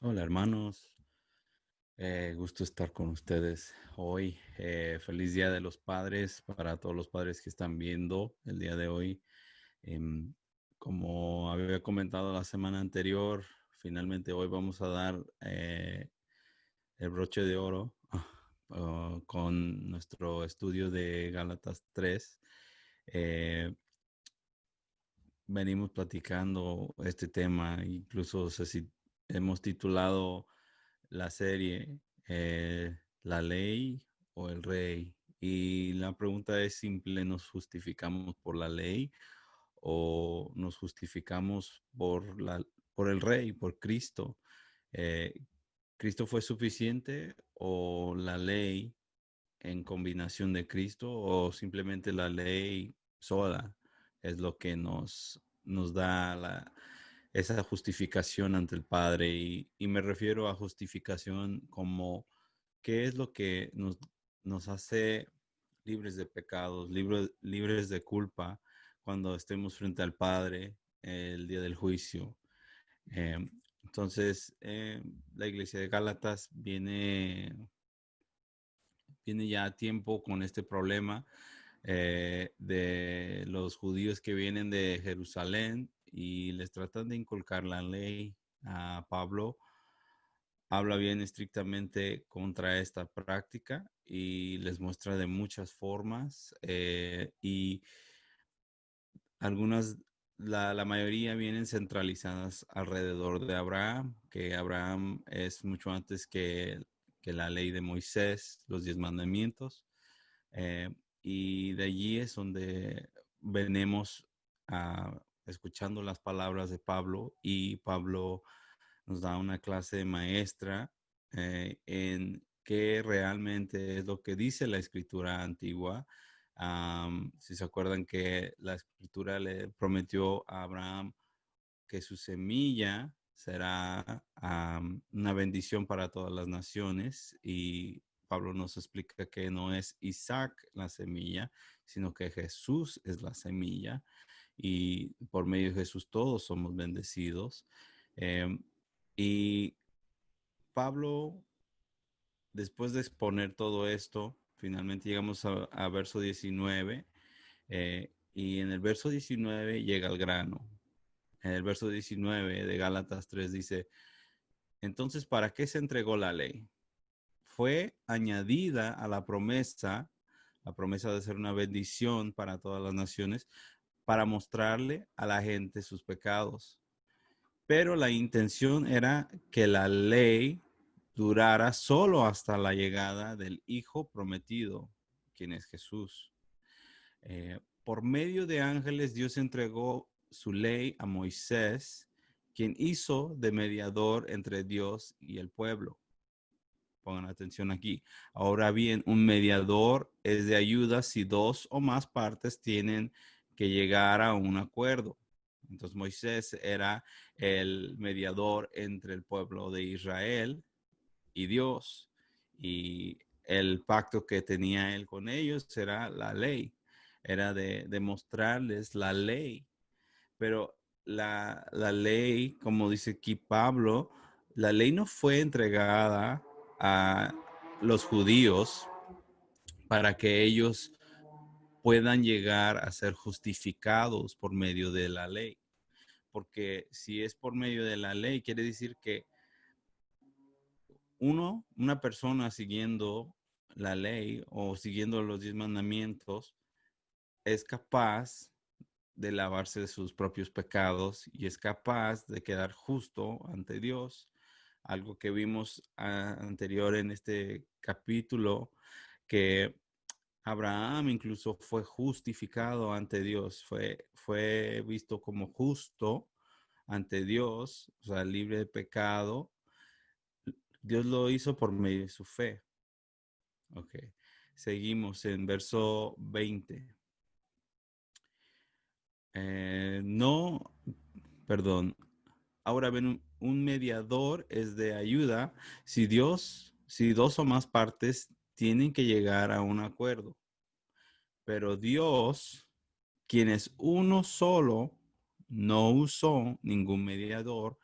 Hola hermanos, gusto estar con ustedes hoy. Feliz Día de los Padres para todos los padres que están viendo el día de hoy. Em, Como había comentado la semana anterior, finalmente hoy vamos a dar el broche de oro con nuestro estudio de Gálatas 3. Eh, Venimos platicando este tema, incluso sé si hemos titulado la serie La ley o el rey. Y la pregunta es simple: ¿nos justificamos por la ley o nos justificamos por el rey, por Cristo? Eh, ¿Cristo fue suficiente o la ley en combinación de Cristo, o simplemente la ley sola es lo que nos da esa justificación ante el Padre? Y me refiero a justificación como qué es lo que nos hace libres de pecados, libres de culpa cuando estemos frente al Padre el día del juicio. Eh, entonces, la iglesia de Gálatas viene ya a tiempo con este problema de los judíos que vienen de Jerusalén y les tratan de inculcar la ley. A Pablo habla bien estrictamente contra esta práctica y les muestra de muchas formas, y algunas, la mayoría vienen centralizadas alrededor de Abraham, que Abraham es mucho antes que la ley de Moisés, los 10 mandamientos. Eh, y de allí es donde venimos escuchando las palabras de Pablo, y Pablo nos da una clase maestra en qué realmente es lo que dice la escritura antigua. Si se acuerdan que la escritura le prometió a Abraham que su semilla será una bendición para todas las naciones, y Pablo nos explica que no es Isaac la semilla, sino que Jesús es la semilla, y por medio de Jesús todos somos bendecidos. Eh, y Pablo, después de exponer todo esto, finalmente llegamos a verso 19, y en el verso 19 llega al grano. En el verso 19 de Gálatas 3 dice: entonces, ¿para qué se entregó la ley? Fue añadida a la promesa de ser una bendición para todas las naciones, para mostrarle a la gente sus pecados. Pero la intención era que la ley durara solo hasta la llegada del Hijo prometido, quien es Jesús. Por medio de ángeles, Dios entregó su ley a Moisés, quien hizo de mediador entre Dios y el pueblo. Pongan atención aquí. Ahora bien, un mediador es de ayuda si dos o más partes tienen que llegar a un acuerdo. Entonces Moisés era el mediador entre el pueblo de Israel y Dios. Y el pacto que tenía él con ellos era la ley. Era de mostrarles la ley. Pero la ley, como dice aquí Pablo, la ley no fue entregada a los judíos para que ellos puedan llegar a ser justificados por medio de la ley. Porque si es por medio de la ley, quiere decir que una persona siguiendo la ley o siguiendo los 10 mandamientos es capaz de lavarse de sus propios pecados y es capaz de quedar justo ante Dios. Algo que vimos anterior en este capítulo, que Abraham incluso fue justificado ante Dios, fue visto como justo ante Dios, o sea, libre de pecado. Dios lo hizo por medio de su fe. Ok, seguimos en verso 20. No, perdón. Ahora ven, un mediador es de ayuda si dos o más partes tienen que llegar a un acuerdo. Pero Dios, quien es uno solo, no usó ningún mediador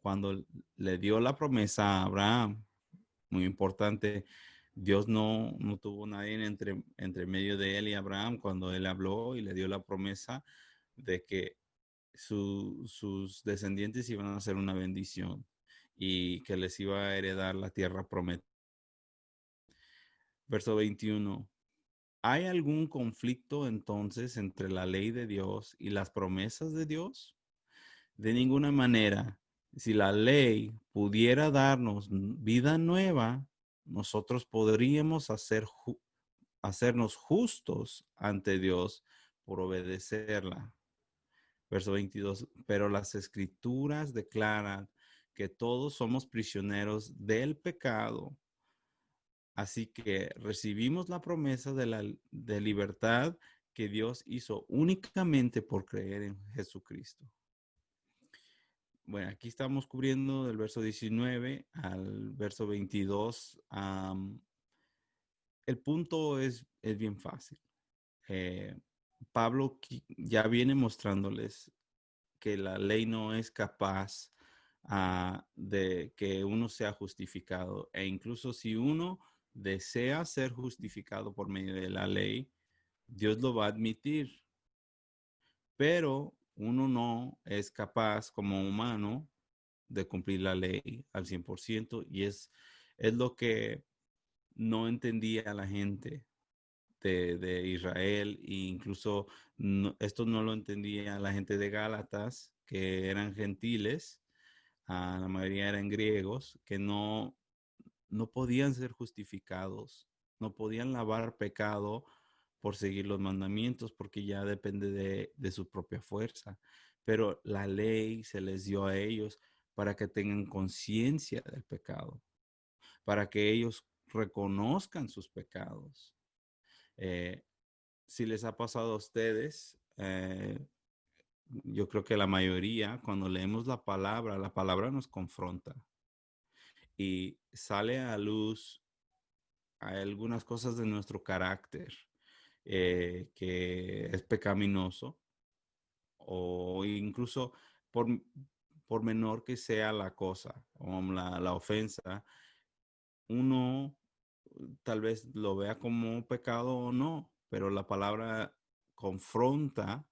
cuando le dio la promesa a Abraham, muy importante, Dios no tuvo nadie entre medio de él y Abraham cuando él habló y le dio la promesa de que sus descendientes iban a ser una bendición y que les iba a heredar la tierra prometida. Verso 21. ¿Hay algún conflicto entonces entre la ley de Dios y las promesas de Dios? De ninguna manera. Si la ley pudiera darnos vida nueva, nosotros podríamos hacernos justos ante Dios por obedecerla. Verso 22. Pero las escrituras declaran que todos somos prisioneros del pecado. Así que recibimos la promesa de libertad que Dios hizo únicamente por creer en Jesucristo. Bueno, aquí estamos cubriendo del verso 19 al verso 22. El punto es bien fácil. Eh, Pablo ya viene mostrándoles que la ley no es capaz de que uno sea justificado. E incluso si uno desea ser justificado por medio de la ley, Dios lo va a admitir. Pero uno no es capaz como humano de cumplir la ley al 100% y es lo que no entendía la gente de Israel e incluso esto no lo entendía la gente de Gálatas, que eran gentiles, la mayoría eran griegos, que no podían ser justificados, no podían lavar pecado por seguir los mandamientos, porque ya depende de su propia fuerza. Pero la ley se les dio a ellos para que tengan conciencia del pecado, para que ellos reconozcan sus pecados. Eh, si les ha pasado a ustedes, yo creo que la mayoría, cuando leemos la palabra nos confronta y sale a luz a algunas cosas de nuestro carácter que es pecaminoso o incluso por, por menor que sea la cosa o la ofensa, uno tal vez lo vea como un pecado o no, pero la palabra confronta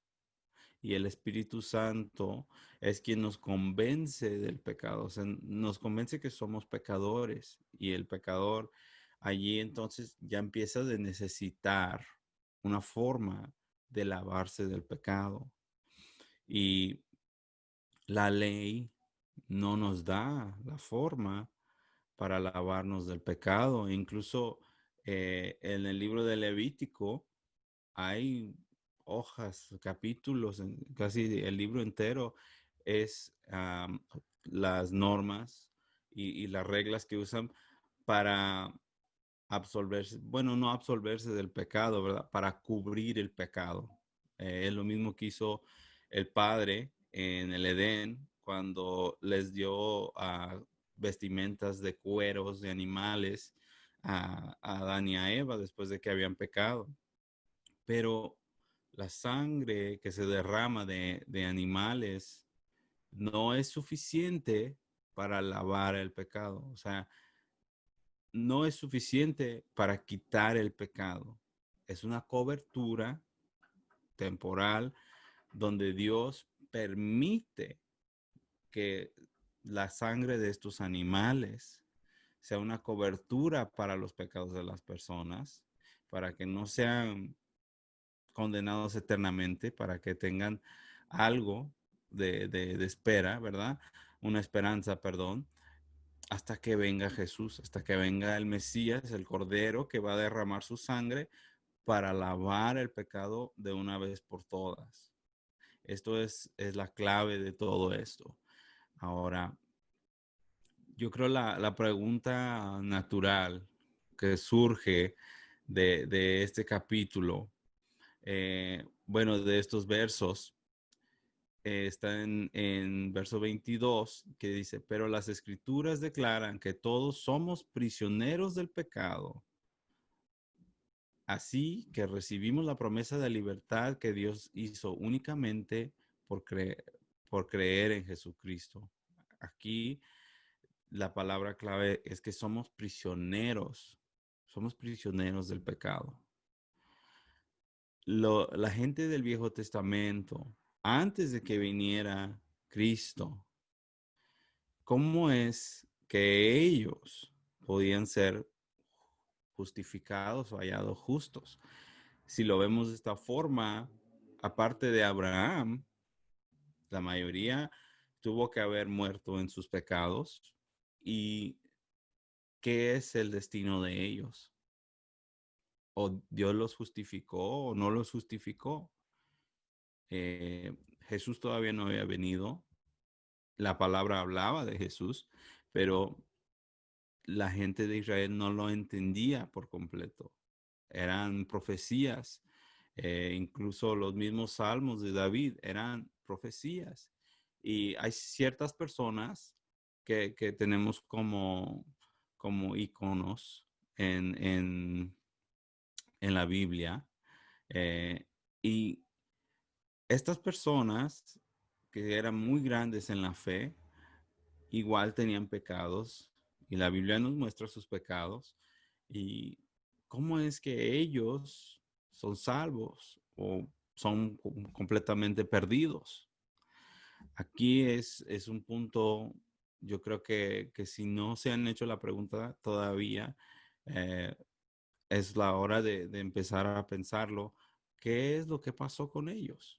y el Espíritu Santo es quien nos convence del pecado, o sea, nos convence que somos pecadores y el pecador allí entonces ya empieza de necesitar una forma de lavarse del pecado y la ley no nos da la forma para lavarnos del pecado. Incluso en el libro de Levítico hay hojas, capítulos, casi el libro entero es las normas y las reglas que usan para absolverse, bueno, no absolverse del pecado, ¿verdad? Para cubrir el pecado. Es lo mismo que hizo el Padre en el Edén cuando les dio vestimentas de cueros de animales a Adán y a Eva después de que habían pecado. Pero la sangre que se derrama de animales no es suficiente para lavar el pecado. O sea, no es suficiente para quitar el pecado. Es una cobertura temporal donde Dios permite que la sangre de estos animales sea una cobertura para los pecados de las personas, para que no sean condenados eternamente, para que tengan algo de espera, ¿verdad? Una esperanza, perdón, hasta que venga Jesús, hasta que venga el Mesías, el Cordero, que va a derramar su sangre para lavar el pecado de una vez por todas. Esto es la clave de todo esto. Ahora, yo creo la pregunta natural que surge de este capítulo, bueno, de estos versos, está en verso 22 que dice, pero las escrituras declaran que todos somos prisioneros del pecado. Así que recibimos la promesa de libertad que Dios hizo únicamente por creer en Jesucristo. aquí la palabra clave es que somos prisioneros del pecado. La gente del Viejo Testamento, antes de que viniera Cristo, ¿cómo es que ellos podían ser justificados o hallados justos? Si lo vemos de esta forma, aparte de Abraham, la mayoría tuvo que haber muerto en sus pecados. ¿Y qué es el destino de ellos? ¿O Dios los justificó o no los justificó? Jesús todavía no había venido. La palabra hablaba de Jesús, pero la gente de Israel no lo entendía por completo. Eran profecías. Incluso los mismos salmos de David eran profecías. Y hay ciertas personas que tenemos como iconos en la Biblia. Y estas personas que eran muy grandes en la fe, igual tenían pecados. Y la Biblia nos muestra sus pecados. Y cómo es que ellos son salvos o son completamente perdidos. Aquí es un punto, yo creo que si no se han hecho la pregunta todavía, eh, es la hora de empezar a pensarlo. ¿Qué es lo que pasó con ellos?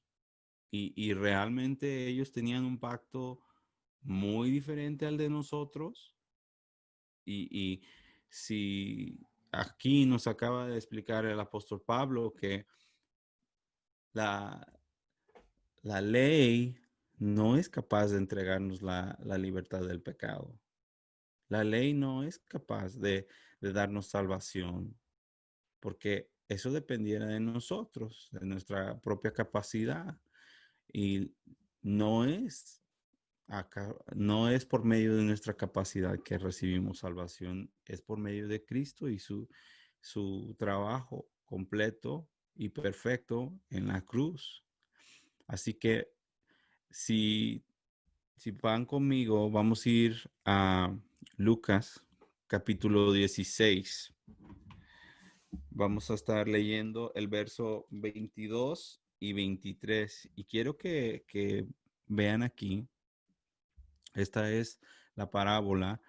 Y realmente ellos tenían un pacto muy diferente al de nosotros. Y si aquí nos acaba de explicar el apóstol Pablo que la, la ley no es capaz de entregarnos la libertad del pecado. La ley no es capaz de darnos salvación, porque eso dependiera de nosotros, de nuestra propia capacidad. Y no es no es por medio de nuestra capacidad que recibimos salvación, es por medio de Cristo y su trabajo completo y perfecto en la cruz. Así que si, si van conmigo, vamos a ir a Lucas capítulo 16. Vamos a estar leyendo el verso 22 y 23. Y quiero que vean aquí. Esta es la parábola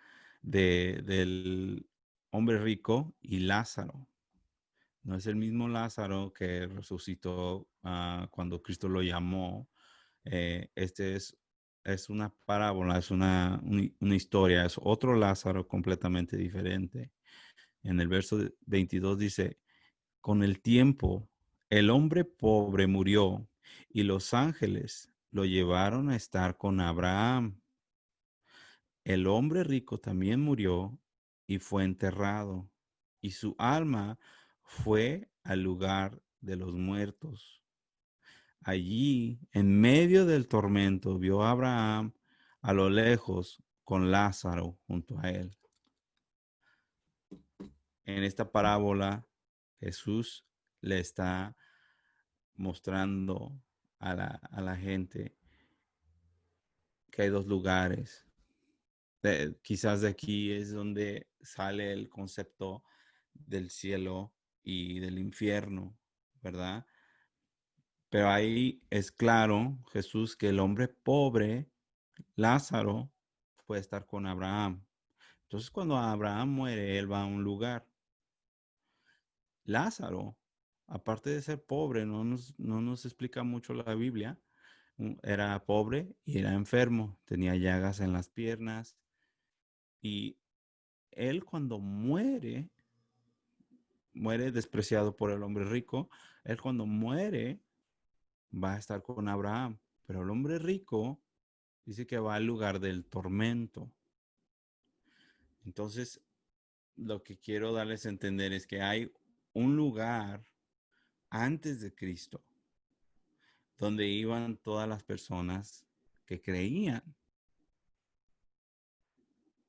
del hombre rico y Lázaro. No es el mismo Lázaro que resucitó cuando Cristo lo llamó. Este es una parábola, es una historia, es otro Lázaro completamente diferente. En el verso 22 dice, con el tiempo, el hombre pobre murió y los ángeles lo llevaron a estar con Abraham. El hombre rico también murió y fue enterrado, y su alma fue al lugar de los muertos. Allí, en medio del tormento, vio a Abraham a lo lejos con Lázaro junto a él. En esta parábola, Jesús le está mostrando a la gente que hay dos lugares. Quizás de aquí es donde sale el concepto del cielo y del infierno, ¿verdad? Pero ahí es claro, Jesús, que el hombre pobre, Lázaro, puede estar con Abraham. Entonces, cuando Abraham muere, él va a un lugar. Lázaro, aparte de ser pobre, no nos explica mucho la Biblia. Era pobre y era enfermo, tenía llagas en las piernas. Y él cuando muere despreciado por el hombre rico, él cuando muere va a estar con Abraham. Pero el hombre rico dice que va al lugar del tormento. Entonces, lo que quiero darles a entender es que hay un lugar antes de Cristo donde iban todas las personas que creían.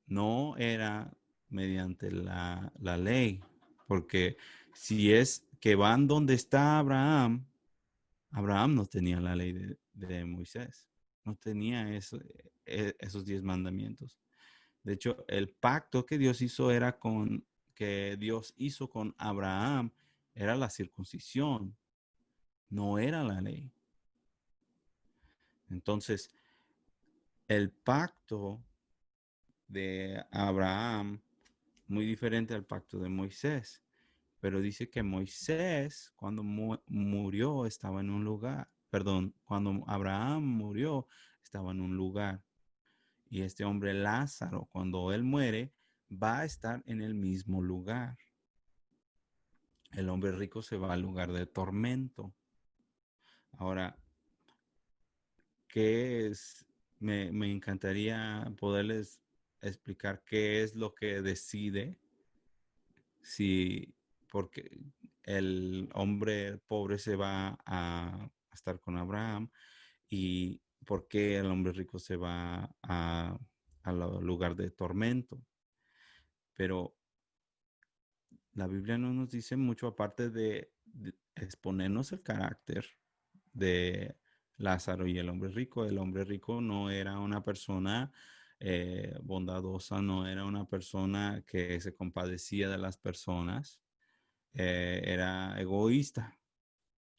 No era mediante la ley, porque si es que van donde está Abraham, Abraham no tenía la ley de Moisés. no tenía esos 10 mandamientos. De hecho, el pacto que Dios hizo que Dios hizo con Abraham era la circuncisión, no era la ley. Entonces, el pacto de Abraham, muy diferente al pacto de Moisés, pero dice que Moisés, cuando murió, estaba en un lugar, perdón, cuando Abraham murió, estaba en un lugar. Y este hombre Lázaro, cuando él muere, va a estar en el mismo lugar. El hombre rico se va al lugar de tormento. Ahora, ¿qué es? Me encantaría poderles explicar qué es lo que decide si, porque el hombre pobre se va a estar con Abraham y por qué el hombre rico se va al lugar de tormento. Pero la Biblia no nos dice mucho aparte de exponernos el carácter de Lázaro y el hombre rico. El hombre rico no era una persona bondadosa, no era una persona que se compadecía de las personas, era egoísta.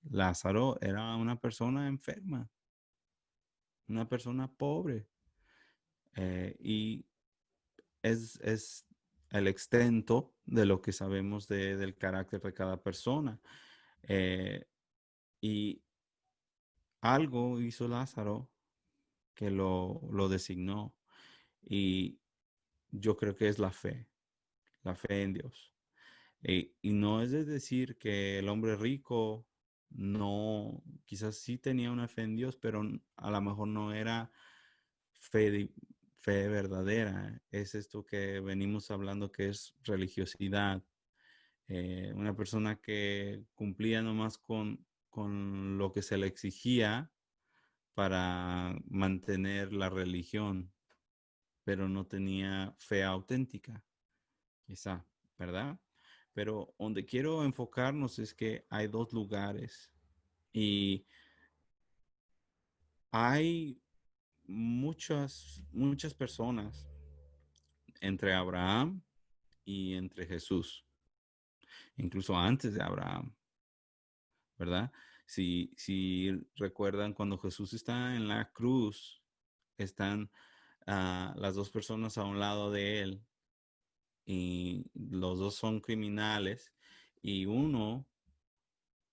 Lázaro era una persona enferma, una persona pobre, y es el extento de lo que sabemos del carácter de cada persona. Eh, y algo hizo Lázaro que lo designó. Y yo creo que es la fe en Dios. Y no es de decir que el hombre rico no, quizás sí tenía una fe en Dios, pero a lo mejor no era fe, fe verdadera. Es esto que venimos hablando que es religiosidad. Una persona que cumplía nomás con lo que se le exigía para mantener la religión, pero no tenía fe auténtica, quizá, ¿verdad? Pero donde quiero enfocarnos es que hay dos lugares y hay muchas personas entre Abraham y entre Jesús, incluso antes de Abraham, ¿verdad? Si recuerdan cuando Jesús está en la cruz, están las dos personas a un lado de él y los dos son criminales y uno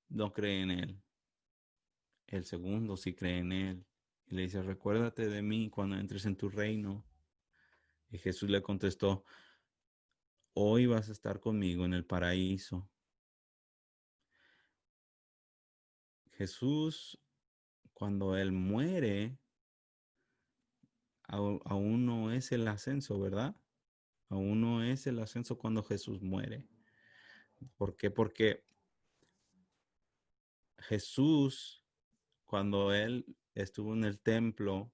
no cree en él, el segundo sí cree en él y le dice, recuérdate de mí cuando entres en tu reino. Y Jesús le contestó, hoy vas a estar conmigo en el paraíso. Jesús, cuando él muere, aún no es el ascenso, ¿verdad? Aún no es el ascenso cuando Jesús muere. ¿Por qué? Porque Jesús, cuando él estuvo en el templo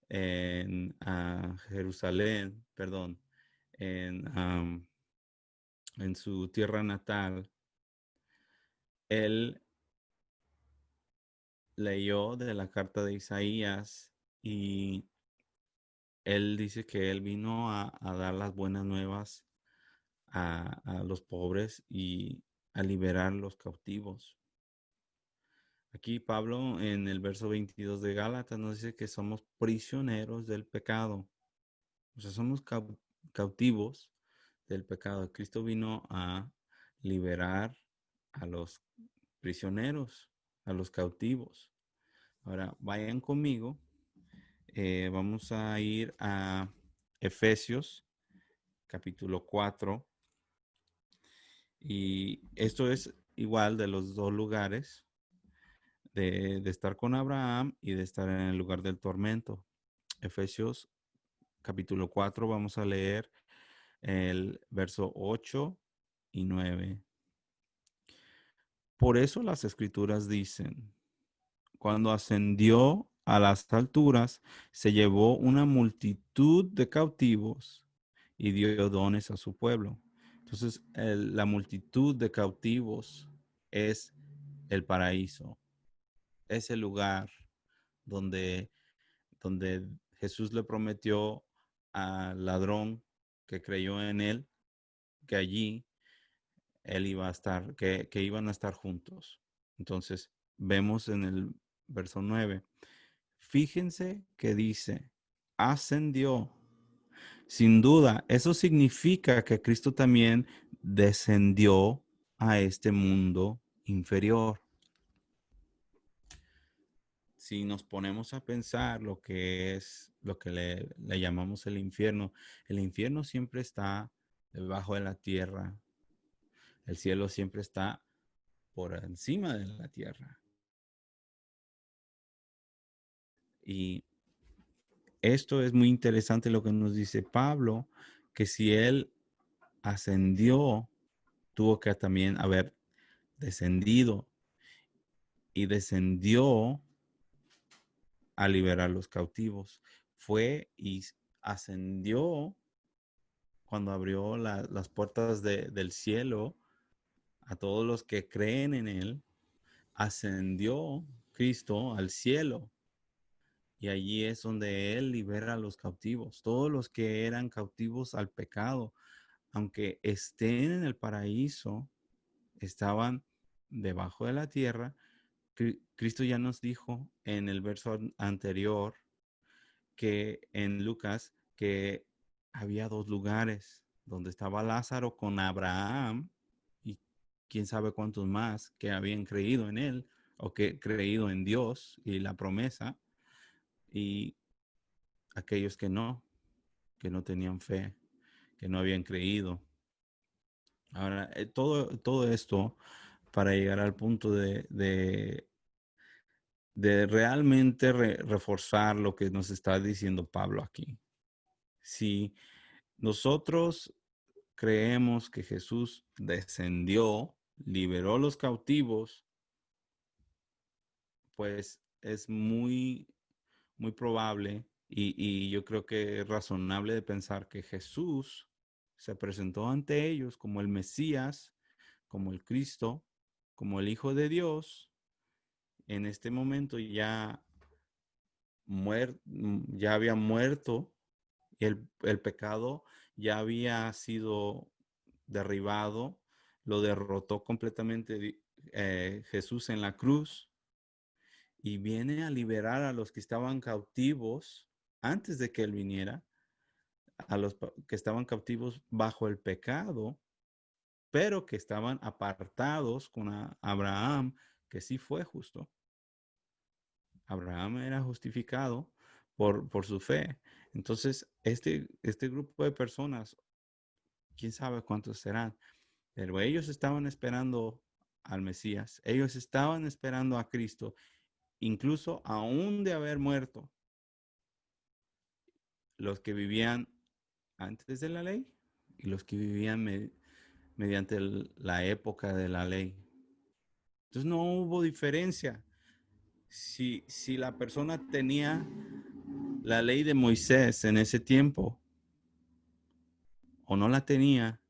en Jerusalén, perdón, en su tierra natal, él leyó de la carta de Isaías y él dice que él vino a dar las buenas nuevas a los pobres y a liberar los cautivos. Aquí Pablo en el verso 22 de Gálatas nos dice que somos prisioneros del pecado. O sea, somos cautivos del pecado. Cristo vino a liberar a los prisioneros, a los cautivos. Ahora, vayan conmigo. Vamos a ir a Efesios, capítulo 4. Y esto es igual de los dos lugares, de estar con Abraham y de estar en el lugar del tormento. Efesios, capítulo 4, vamos a leer el verso 8 y 9. Por eso las escrituras dicen, cuando ascendió a las alturas, se llevó una multitud de cautivos y dio dones a su pueblo. Entonces, la multitud de cautivos es el paraíso, es el lugar donde donde Jesús le prometió al ladrón que creyó en él que allí él iba a estar, que iban a estar juntos. Entonces, vemos en el verso 9, fíjense que dice, ascendió. Sin duda, eso significa que Cristo también descendió a este mundo inferior. Si nos ponemos a pensar lo que es, lo que le llamamos el infierno siempre está debajo de la tierra, el cielo siempre está por encima de la tierra. Y esto es muy interesante lo que nos dice Pablo, que si él ascendió, tuvo que también haber descendido y descendió a liberar los cautivos. Fue y ascendió cuando abrió las puertas del cielo a todos los que creen en él. Ascendió Cristo al cielo y allí es donde él libera a los cautivos. Todos los que eran cautivos al pecado, aunque estén en el paraíso, estaban debajo de la tierra. Cristo ya nos dijo en el verso anterior que en Lucas que había dos lugares donde estaba Lázaro con Abraham y quién sabe cuántos más que habían creído en él o que creído en Dios y la promesa, y aquellos que no tenían fe, que no habían creído. Ahora, todo esto para llegar al punto de realmente reforzar lo que nos está diciendo Pablo aquí. Si nosotros creemos que Jesús descendió, liberó a los cautivos, pues es muy probable y yo creo que es razonable de pensar que Jesús se presentó ante ellos como el Mesías, como el Cristo, como el Hijo de Dios. En este momento ya había muerto, el pecado ya había sido derribado, lo derrotó completamente Jesús en la cruz y viene a liberar a los que estaban cautivos antes de que Él viniera, a los que estaban cautivos bajo el pecado, pero que estaban apartados con Abraham, que sí fue justo. Abraham era justificado por su fe. Entonces, este grupo de personas, quién sabe cuántos serán, pero ellos estaban esperando al Mesías, ellos estaban esperando a Cristo, incluso aún de haber muerto, los que vivían antes de la ley y los que vivían mediante la época de la ley. Entonces no hubo diferencia. Si la persona tenía la ley de Moisés en ese tiempo o no la tenía,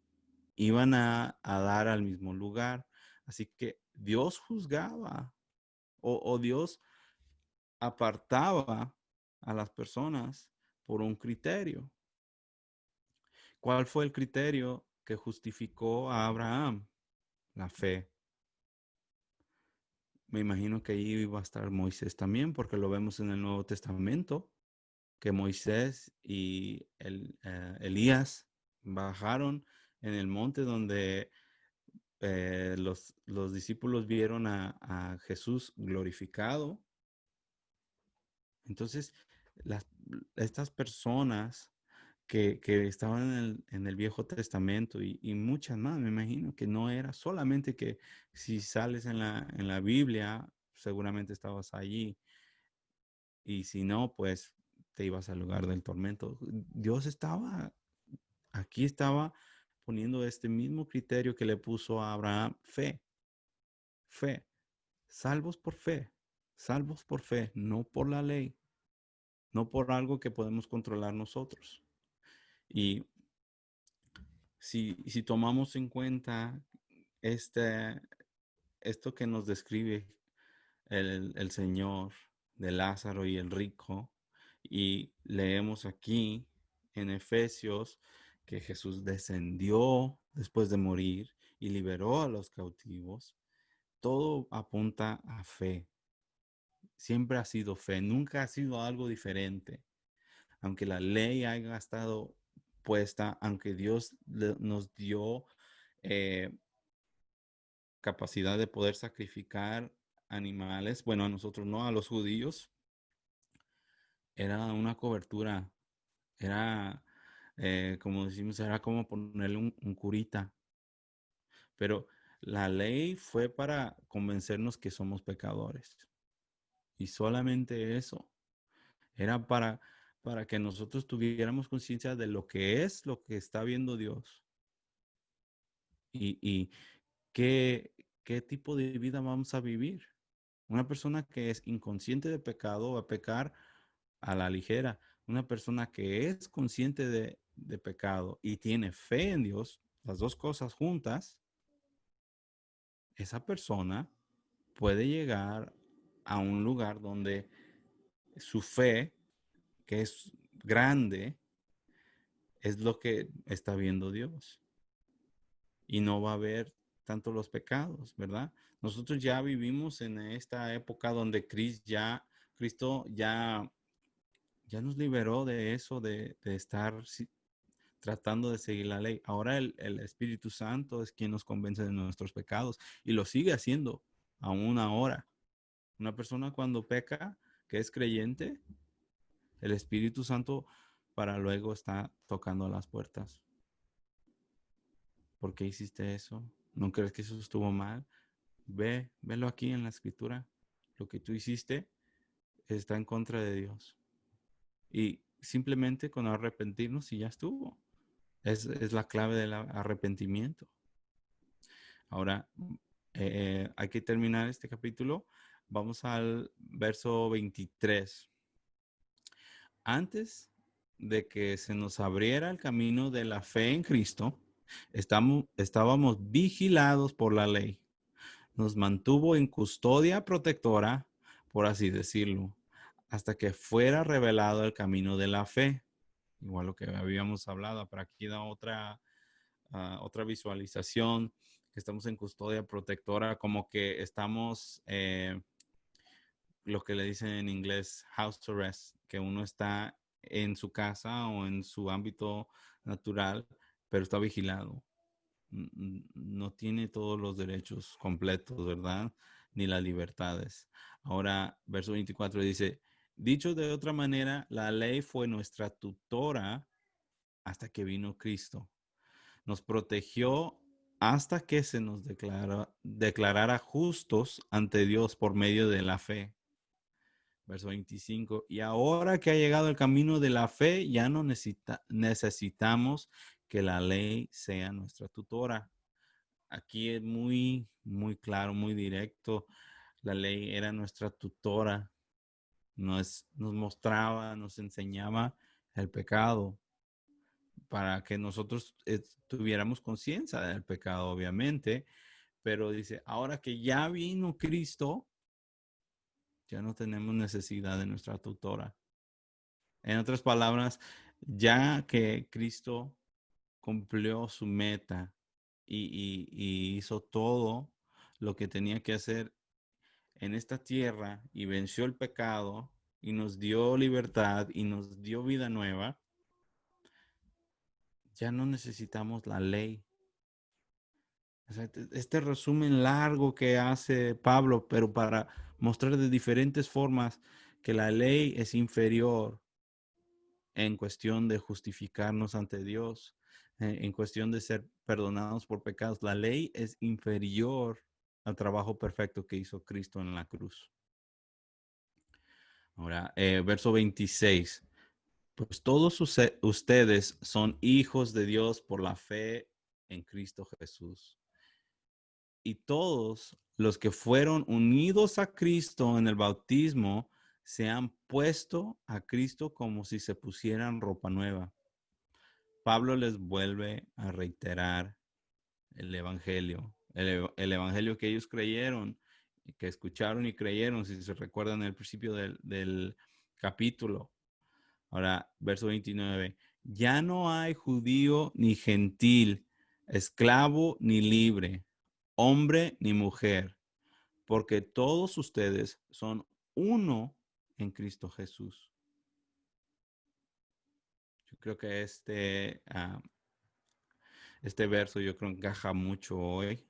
iban a dar al mismo lugar. Así que Dios juzgaba o Dios apartaba a las personas por un criterio. ¿Cuál fue el criterio que justificó a Abraham? La fe. Me imagino que ahí iba a estar Moisés también, porque lo vemos en el Nuevo Testamento, que Moisés y Elías bajaron en el monte donde los discípulos vieron a Jesús glorificado. Entonces, las, estas personas que estaban en el Viejo Testamento y muchas más, me imagino que no era solamente que si sales en la Biblia, seguramente estabas allí, y si no, pues te ibas al lugar del tormento. Dios aquí estaba poniendo este mismo criterio que le puso a Abraham: fe, salvos por fe, no por la ley, no por algo que podemos controlar nosotros. Y si tomamos en cuenta esto que nos describe el Señor de Lázaro y el rico, Y leemos aquí en Efesios que Jesús descendió después de morir y liberó a los cautivos. Todo apunta a fe. Siempre ha sido fe, nunca ha sido algo diferente. Aunque la ley haya estado puesta, aunque Dios nos dio eh, capacidad de poder sacrificar animales, bueno, a nosotros no, a los judíos, era una cobertura, era, como decimos, era como ponerle un curita, pero la ley fue para convencernos que somos pecadores y solamente eso, era para que nosotros tuviéramos conciencia de lo que es lo que está viendo Dios y qué, qué tipo de vida vamos a vivir. Una persona que es inconsciente de pecado va a pecar a la ligera. Una persona que es consciente de pecado y tiene fe en Dios, las dos cosas juntas, esa persona puede llegar a un lugar donde su fe, que es grande, es lo que está viendo Dios. Y no va a haber tanto los pecados, ¿verdad? Nosotros ya vivimos en esta época donde Cristo ya nos liberó de eso, de estar tratando de seguir la ley. Ahora el Espíritu Santo es quien nos convence de nuestros pecados y lo sigue haciendo aún ahora. Una persona cuando peca, que es creyente, el Espíritu Santo para luego está tocando las puertas. ¿Por qué hiciste eso? ¿No crees que eso estuvo mal? Velo aquí en la escritura. Lo que tú hiciste está en contra de Dios. Y simplemente con arrepentirnos y ya estuvo. Es la clave del arrepentimiento. Ahora, hay que terminar este capítulo. Vamos al verso 23. Antes de que se nos abriera el camino de la fe en Cristo, estábamos vigilados por la ley. Nos mantuvo en custodia protectora, por así decirlo, hasta que fuera revelado el camino de la fe. Igual lo que habíamos hablado, pero aquí da otra visualización, que estamos en custodia protectora, como que estamos, lo que le dicen en inglés, house arrest, que uno está en su casa o en su ámbito natural, pero está vigilado. No tiene todos los derechos completos, ¿verdad? Ni las libertades. Ahora, verso 24 dice, dicho de otra manera, la ley fue nuestra tutora hasta que vino Cristo. Nos protegió hasta que se nos declarara justos ante Dios por medio de la fe. Verso 25. Y ahora que ha llegado el camino de la fe, ya no necesitamos que la ley sea nuestra tutora. Aquí es muy, muy claro, muy directo. La ley era nuestra tutora. Nos mostraba, nos enseñaba el pecado para que nosotros tuviéramos conciencia del pecado, obviamente. Pero dice, ahora que ya vino Cristo, ya no tenemos necesidad de nuestra tutora. En otras palabras, ya que Cristo cumplió su meta y hizo todo lo que tenía que hacer en esta tierra y venció el pecado y nos dio libertad y nos dio vida nueva, ya no necesitamos la ley. O sea, este resumen largo que hace Pablo, pero para mostrar de diferentes formas que la ley es inferior en cuestión de justificarnos ante Dios, en cuestión de ser perdonados por pecados. La ley es inferior al trabajo perfecto que hizo Cristo en la cruz. Ahora, verso 26. Pues todos ustedes son hijos de Dios por la fe en Cristo Jesús. Y todos los que fueron unidos a Cristo en el bautismo se han puesto a Cristo como si se pusieran ropa nueva. Pablo les vuelve a reiterar el evangelio, el evangelio que ellos creyeron, que escucharon y creyeron, si se recuerdan el principio del capítulo. Ahora, verso 29. Ya no hay judío ni gentil, esclavo ni libre, hombre ni mujer, porque todos ustedes son uno en Cristo Jesús. Yo creo que este verso yo creo encaja mucho hoy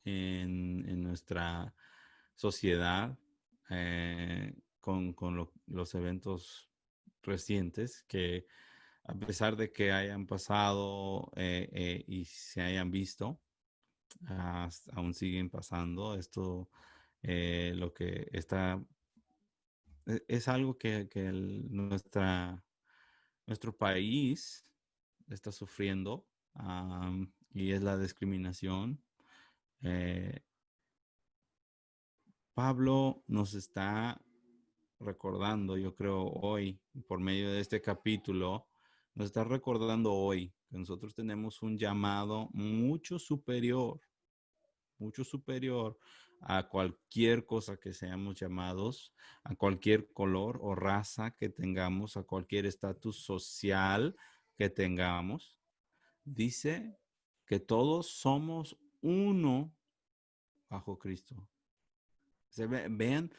en nuestra sociedad con los eventos recientes que a pesar de que hayan pasado y se hayan visto, aún siguen pasando. Esto lo que está es algo nuestro país está sufriendo y es la discriminación. Eh, Pablo nos está recordando, yo creo, hoy, por medio de este capítulo, nos está recordando hoy que nosotros tenemos un llamado mucho superior a cualquier cosa que seamos llamados, a cualquier color o raza que tengamos, a cualquier estatus social que tengamos. Dice que todos somos uno bajo Cristo. Vean,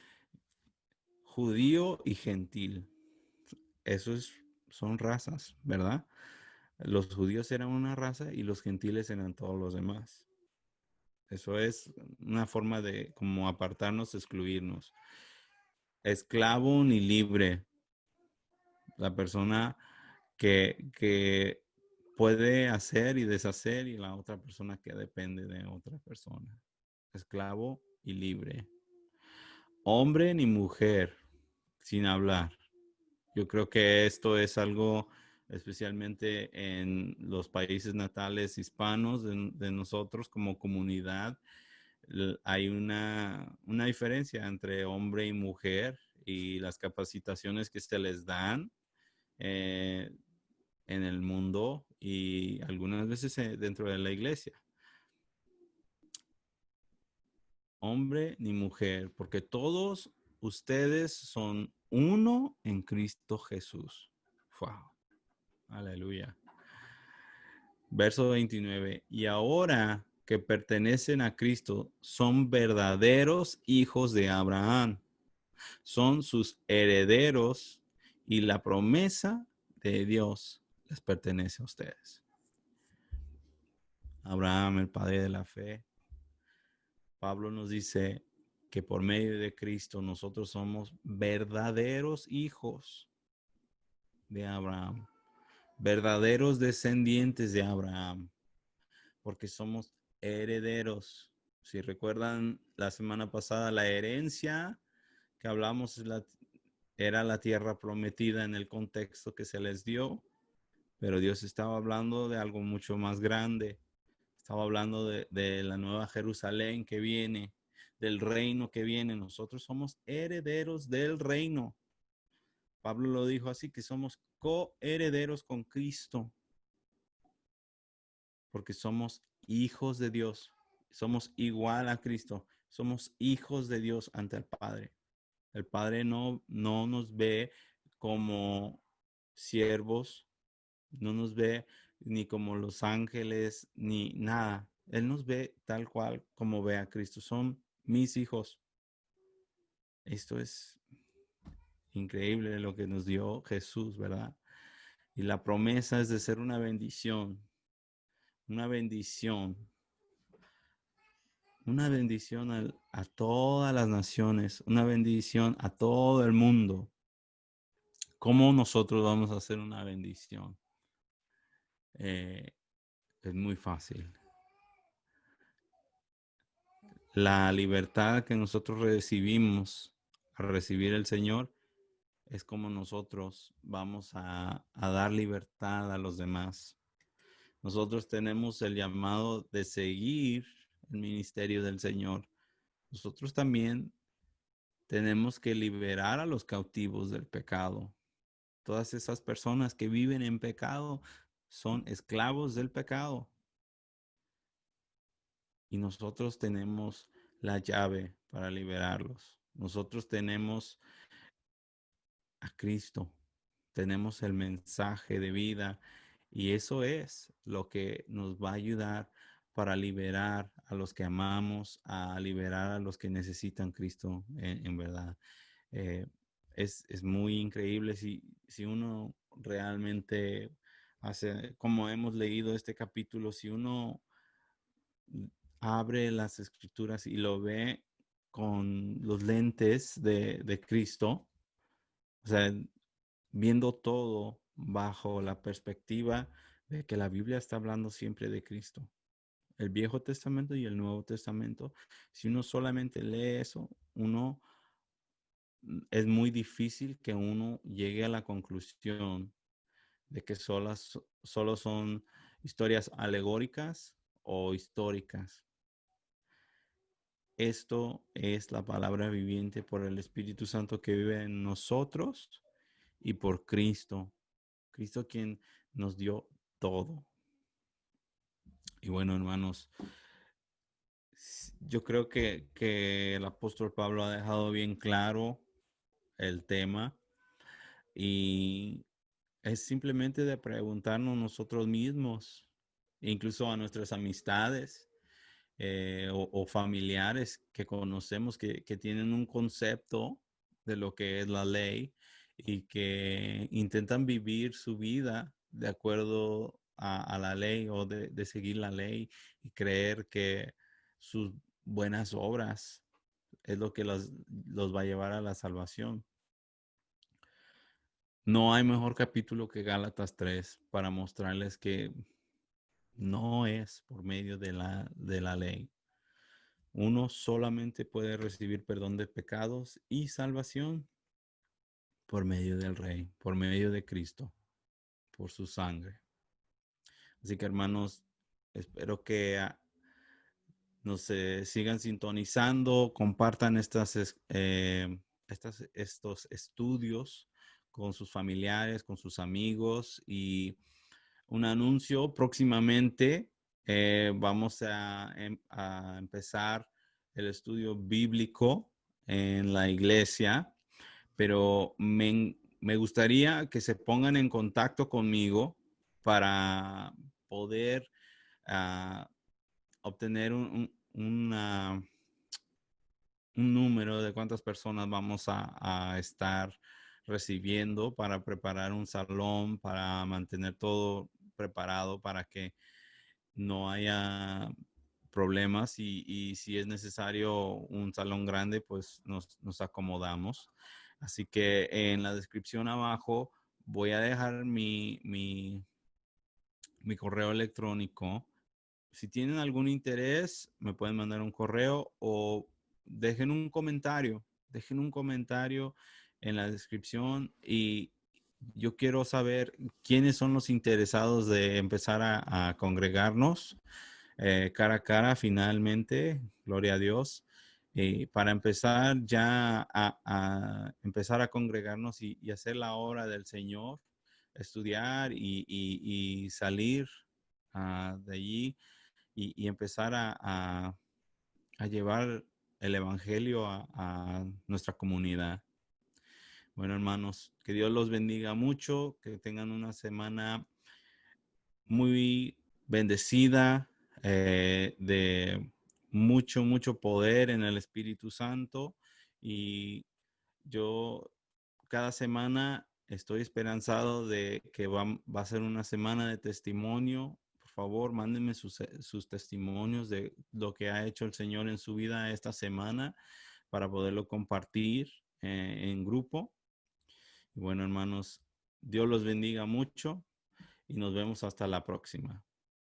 judío y gentil. Esos son razas, ¿verdad? Los judíos eran una raza y los gentiles eran todos los demás. Eso es una forma de como apartarnos, excluirnos. Esclavo ni libre. La persona que puede hacer y deshacer y la otra persona que depende de otra persona. Esclavo y libre. Hombre ni mujer, sin hablar. Yo creo que esto es algo especialmente en los países natales hispanos de nosotros como comunidad. Hay una diferencia entre hombre y mujer y las capacitaciones que se les dan eh, en el mundo y algunas veces dentro de la iglesia. Hombre ni mujer, porque todos ustedes son uno en Cristo Jesús. Wow. Aleluya. Verso 29. Y ahora que pertenecen a Cristo, son verdaderos hijos de Abraham. Son sus herederos y la promesa de Dios les pertenece a ustedes. Abraham, el padre de la fe. Pablo nos dice que por medio de Cristo nosotros somos verdaderos hijos de Abraham, verdaderos descendientes de Abraham, porque somos herederos. Si recuerdan la semana pasada, la herencia que hablamos era la tierra prometida en el contexto que se les dio, pero Dios estaba hablando de algo mucho más grande. Estaba hablando de la nueva Jerusalén que viene, del reino que viene. Nosotros somos herederos del reino. Pablo lo dijo así, que somos coherederos con Cristo, porque somos hijos de Dios. Somos igual a Cristo. Somos hijos de Dios ante el Padre. El Padre no nos ve como siervos, no nos ve ni como los ángeles, ni nada. Él nos ve tal cual como ve a Cristo. Son mis hijos. Esto es increíble lo que nos dio Jesús, ¿verdad? Y la promesa es de ser una bendición, una bendición a todas las naciones, una bendición a todo el mundo. ¿Cómo nosotros vamos a hacer una bendición? Es muy fácil. La libertad que nosotros recibimos al recibir el Señor es como nosotros vamos a dar libertad a los demás. Nosotros tenemos el llamado de seguir el ministerio del Señor. Nosotros también tenemos que liberar a los cautivos del pecado. Todas esas personas que viven en pecado son esclavos del pecado. Y nosotros tenemos la llave para liberarlos. Nosotros tenemos a Cristo. tenemos el mensaje de vida y eso es lo que nos va a ayudar para liberar a los que amamos, a liberar a los que necesitan Cristo en verdad. Eh, es muy increíble si uno realmente hace, como hemos leído este capítulo, si uno abre las escrituras y lo ve con los lentes de Cristo, o sea, viendo todo bajo la perspectiva de que la Biblia está hablando siempre de Cristo. El Viejo Testamento y el Nuevo Testamento. Si uno solamente lee eso, es muy difícil que uno llegue a la conclusión de que solo son historias alegóricas o históricas. Esto es la palabra viviente por el Espíritu Santo que vive en nosotros y por Cristo. Cristo quien nos dio todo. Y bueno, hermanos, yo creo que el apóstol Pablo ha dejado bien claro el tema y es simplemente de preguntarnos nosotros mismos, incluso a nuestras amistades o familiares que conocemos que tienen un concepto de lo que es la ley y que intentan vivir su vida de acuerdo a la ley o de seguir la ley y creer que sus buenas obras es lo que los va a llevar a la salvación. No hay mejor capítulo que Gálatas 3 para mostrarles que no es por medio de la ley. Uno solamente puede recibir perdón de pecados y salvación por medio del Rey, por medio de Cristo, por su sangre. Así que hermanos, espero que nos sigan sintonizando, compartan estos estudios con sus familiares, con sus amigos y un anuncio próximamente. Vamos a empezar el estudio bíblico en la iglesia, pero me gustaría que se pongan en contacto conmigo para poder uh, obtener un número de cuántas personas vamos a estar recibiendo para preparar un salón, para mantener todo preparado para que no haya problemas y si es necesario un salón grande, pues nos acomodamos. Así que en la descripción abajo voy a dejar mi correo electrónico. Si tienen algún interés, me pueden mandar un correo o dejen un comentario. Dejen un comentario en la descripción y yo quiero saber quiénes son los interesados de empezar a congregarnos cara a cara finalmente, gloria a Dios, para empezar ya a empezar a congregarnos y hacer la obra del Señor, estudiar y salir de allí y empezar a llevar el Evangelio a nuestra comunidad. Bueno, hermanos, que Dios los bendiga mucho, que tengan una semana muy bendecida, de mucho poder en el Espíritu Santo. Y yo cada semana estoy esperanzado de que va a ser una semana de testimonio. Por favor, mándenme sus testimonios de lo que ha hecho el Señor en su vida esta semana para poderlo compartir en grupo. Y bueno, hermanos, Dios los bendiga mucho y nos vemos hasta la próxima.